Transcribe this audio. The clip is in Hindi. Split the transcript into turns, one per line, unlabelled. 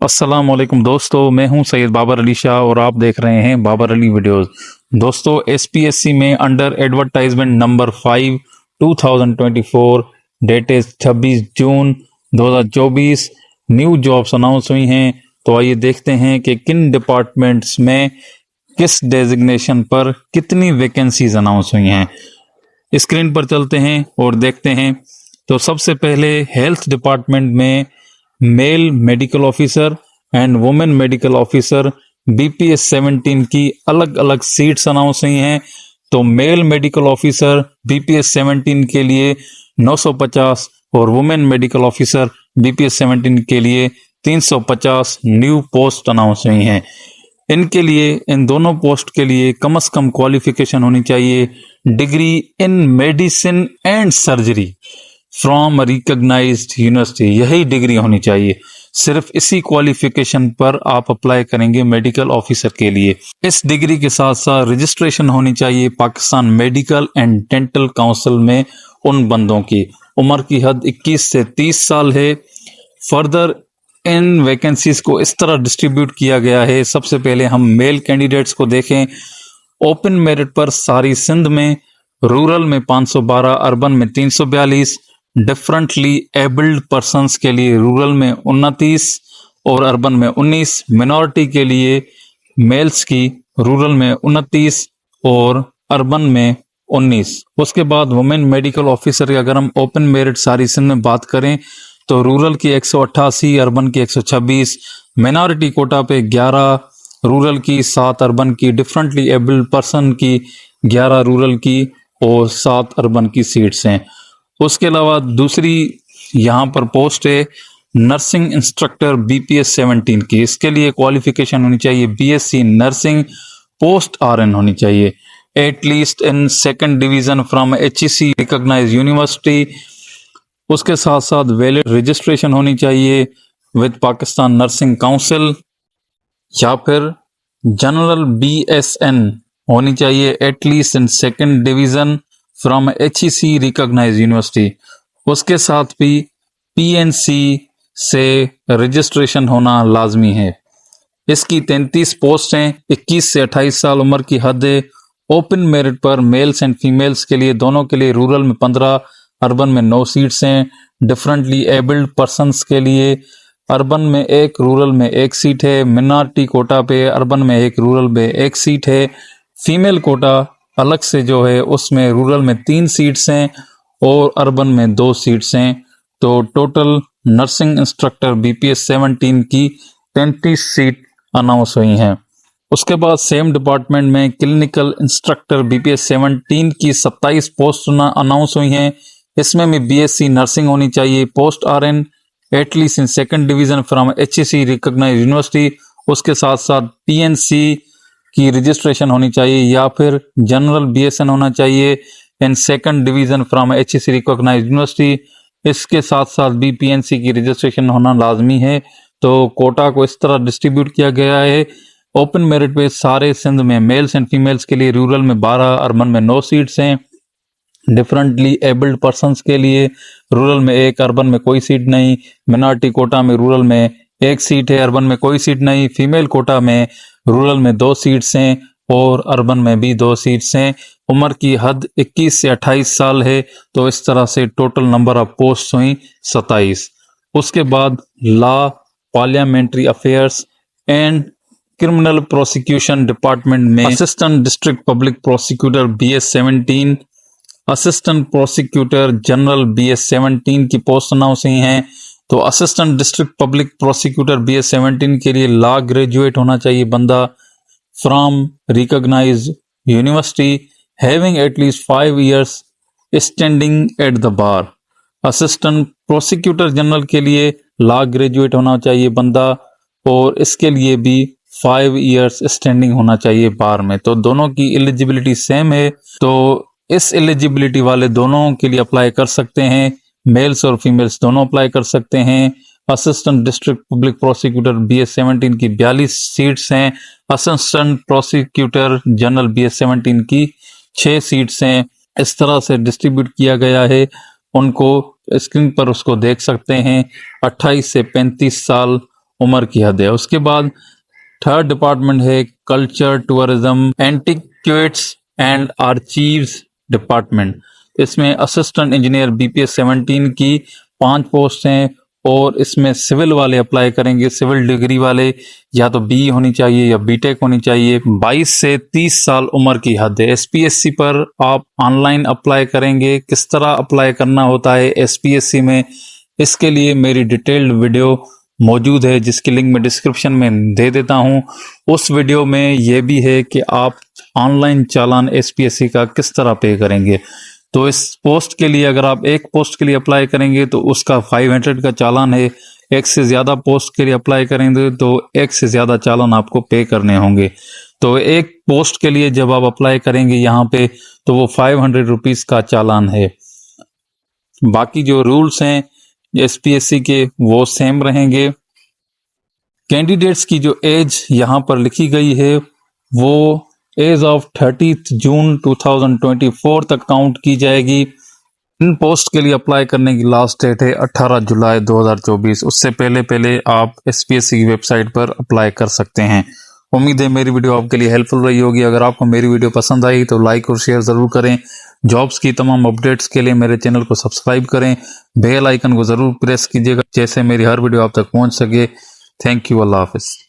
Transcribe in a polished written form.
अस्सलाम वालेकुम दोस्तों, मैं हूं सैयद बाबर अली शाह और आप देख रहे हैं बाबर अली वीडियोस। दोस्तों, एसपीएससी में under advertisement number 5 2024 date is 26 June 2024 new jobs announce हुई हैं। तो आइए देखते हैं कि किन डिपार्टमेंट्स में किस डेजिग्नेशन पर कितनी वैकेंसीज अनाउंस हुई हैं। स्क्रीन पर चलते हैं और देखते हैं। तो सबसे पहले हेल्थ डिपार्टमेंट में male medical officer and women medical officer BPS 17 की अलग अलग सीट्स अनाउंस हुई हैं। तो मेल मेडिकल ऑफिसर बीपीएस 17 के लिए 950 और वुमेन मेडिकल ऑफिसर बीपीएस 17 के लिए 350 न्यू पोस्ट अनाउंस हुई हैं। इनके लिए, इन दोनों पोस्ट के लिए कम से कम क्वालिफिकेशन होनी चाहिए degree in medicine and surgery from recognised university. यही डिग्री होनी चाहिए। सिर्फ इसी क्वालिफिकेशन पर आप अप्लाई करेंगे मेडिकल ऑफिसर के लिए। इस डिग्री के साथ साथ रजिस्ट्रेशन होनी चाहिए Pakistan medical and dental council में। उन बंदों की उम्र की हद 21 से 30 साल है। फर्दर इन वैकेंसीज को इस तरह डिस्ट्रीब्यूट किया गया है। सबसे पहले हम मेल कैंडिडेट्स को देखें। ओपन मेरिट पर सारी सिंध में, रूरल में 512, अर्बन में 342, डिफरेंटली एबल्ड पर्सन्स के लिए रूरल में 29 और अर्बन में 19, मिनॉरिटी के लिए मेल्स की रूरल में 29 और अर्बन में 19। उसके बाद वुमेन मेडिकल ऑफिसर की अगर हम ओपन मेरिट सारी सिंध में बात करें तो रूरल की 188, अर्बन की 126, मिनॉरिटी कोटा पे 11, रूरल की 7, अर्बन की, डिफरेंटली एबल्ड पर्सन की 11 रूरल की और 7 अर्बन की सीट्स हैं। उसके अलावा दूसरी यहाँ पर पोस्ट है नर्सिंग इंस्ट्रक्टर बीपीएस 17 की। इसके लिए क्वालिफिकेशन होनी चाहिए बीएससी नर्सिंग, पोस्ट आरएन होनी चाहिए, at least in second division from HEC recognised university. उसके साथ साथ वैलिड रजिस्ट्रेशन होनी चाहिए विद पाकिस्तान नर्सिंग काउंसिल, या फिर जनरल बीएसएन होनी चाहिए at least in second division from HEC recognised university. उसके साथ भी पीएनसी से रजिस्ट्रेशन होना लाजमी है। इसकी 33 पोस्ट हैं। 21 से 28 साल उम्र की हद है। ओपन मेरिट पर मेल्स एंड फीमेल्स के लिए, दोनों के लिए रूरल में 15, अर्बन में 9 सीट्स हैं। डिफरेंटली एबल्ड पर्सन्स के लिए अर्बन में 1, रूरल में 1 सीट है। मिनॉरिटी कोटा पे अर्बन में 1, रूरल में 1 सीट है। फीमेल कोटा अलग से जो है उसमें रूरल में 3 सीट्स हैं और अर्बन में 2 सीट्स हैं। तो टोटल नर्सिंग इंस्ट्रक्टर बीपीएस 17 की 33 सीट अनाउंस हुई हैं। उसके बाद सेम डिपार्टमेंट में क्लिनिकल इंस्ट्रक्टर बीपीएस 17 की 27 पोस्ट अनाउंस हुई हैं। इसमें भी बीएससी नर्सिंग होनी चाहिए, post RN at least in second division from HEC recognised university. उसके साथ साथ पीएनसी की रजिस्ट्रेशन होनी चाहिए या फिर जनरल बीएसएन होना चाहिए in second division from HEC recognised university. इसके साथ साथ भी पीएनसी की रजिस्ट्रेशन होना लाजमी है। तो कोटा को इस तरह डिस्ट्रीब्यूट किया गया है। ओपन मेरिट पे सारे सिंध में मेल्स एंड फीमेल्स के लिए रूरल में 12, अर्बन में 9 सीट्स हैं। डिफरेंटली एबल्ड पर्सन्स के लिए रूरल में 1, अर्बन में कोई सीट नहीं। मिनॉरिटी कोटा में रूरल में 1 सीट है, अर्बन में कोई सीट नहीं। फीमेल कोटा में रूरल में 2 सीट्स हैं और अर्बन में भी 2 सीट्स हैं। उम्र की हद 21 से 28 साल है। तो इस तरह से टोटल नंबर ऑफ पोस्ट हुई 27। उसके बाद law, parliamentary affairs and criminal prosecution department में assistant district public prosecutor BS 17, assistant prosecutor general BS 17 की पोस्ट अनाउंस हुई हैं। तो assistant district public prosecutor BS 17 के लिए लॉ ग्रेजुएट होना चाहिए बंदा from recognised university having at least 5 years standing at the bar. Assistant prosecutor general के लिए लॉ ग्रेजुएट होना चाहिए बंदा और इसके लिए भी 5 इयर्स स्टैंडिंग होना चाहिए बार में। तो दोनों की एलिजिबिलिटी सेम है। तो इस एलिजिबिलिटी वाले दोनों के लिए अप्लाई कर सकते हैं। मेल्स और फीमेल्स दोनों अप्लाई कर सकते हैं। Assistant district public prosecutor BS 17 की 42 सीट्स हैं। असिस्टेंट प्रोसिक्यूटर जनरल बीएस 17 की 6 सीट्स हैं। इस तरह से डिस्ट्रीब्यूट किया गया है। उनको स्क्रीन पर उसको देख सकते हैं। 28 से 35 साल उम्र की हद है। उसके बाद थर्ड डिपार्टमेंट है culture, tourism, एंटीक्वेट्स and archives department. इसमें असिस्टेंट इंजीनियर BPS 17 की 5 पोस्ट हैं और इसमें सिविल वाले अप्लाई करेंगे। सिविल डिग्री वाले या तो BE होनी चाहिए या BTech होनी चाहिए। 22 से 30 साल उम्र की हद है। SPSC पर आप ऑनलाइन अप्लाई करेंगे। किस तरह अप्लाई करना होता है SPSC में, इसके लिए मेरी डिटेल्ड वीडियो मौजूद है जिसकी लिंक मैं डिस्क्रिप्शन में दे देता हूं। उस वीडियो में यह भी है कि आप ऑनलाइन चालान SPSC का किस तरह पे करेंगे। तो इस पोस्ट के लिए अगर आप एक पोस्ट के लिए अप्लाई करेंगे तो उसका 500 का चालान है। एक से ज़्यादा पोस्ट के लिए अप्लाई करेंगे तो एक से ज़्यादा चालान आपको पे करने होंगे। तो एक पोस्ट के लिए जब आप अप्लाई करेंगे यहाँ पे तो वो 500 रुपीज़ का चालान है। बाकी जो रूल्स हैं SPSC के वो सेम रहेंगे। कैंडिडेट्स की जो एज यहाँ पर लिखी गई है वो एज ऑफ 30 जून 2024 तक काउंट की जाएगी। इन पोस्ट के लिए अप्लाई करने की लास्ट डेट है 18 जुलाई 2024। उससे पहले आप SPSC की वेबसाइट पर अप्लाई कर सकते हैं। उम्मीद है मेरी वीडियो आपके लिए हेल्पफुल रही होगी। अगर आपको मेरी वीडियो पसंद आई तो लाइक और शेयर ज़रूर करें। जॉब्स की तमाम अपडेट्स के लिए मेरे चैनल को सब्सक्राइब करें। बेल आइकन को ज़रूर प्रेस कीजिएगा जैसे मेरी हर वीडियो आप तक पहुंच सके। Thank you. अल्लाह हाफिज़।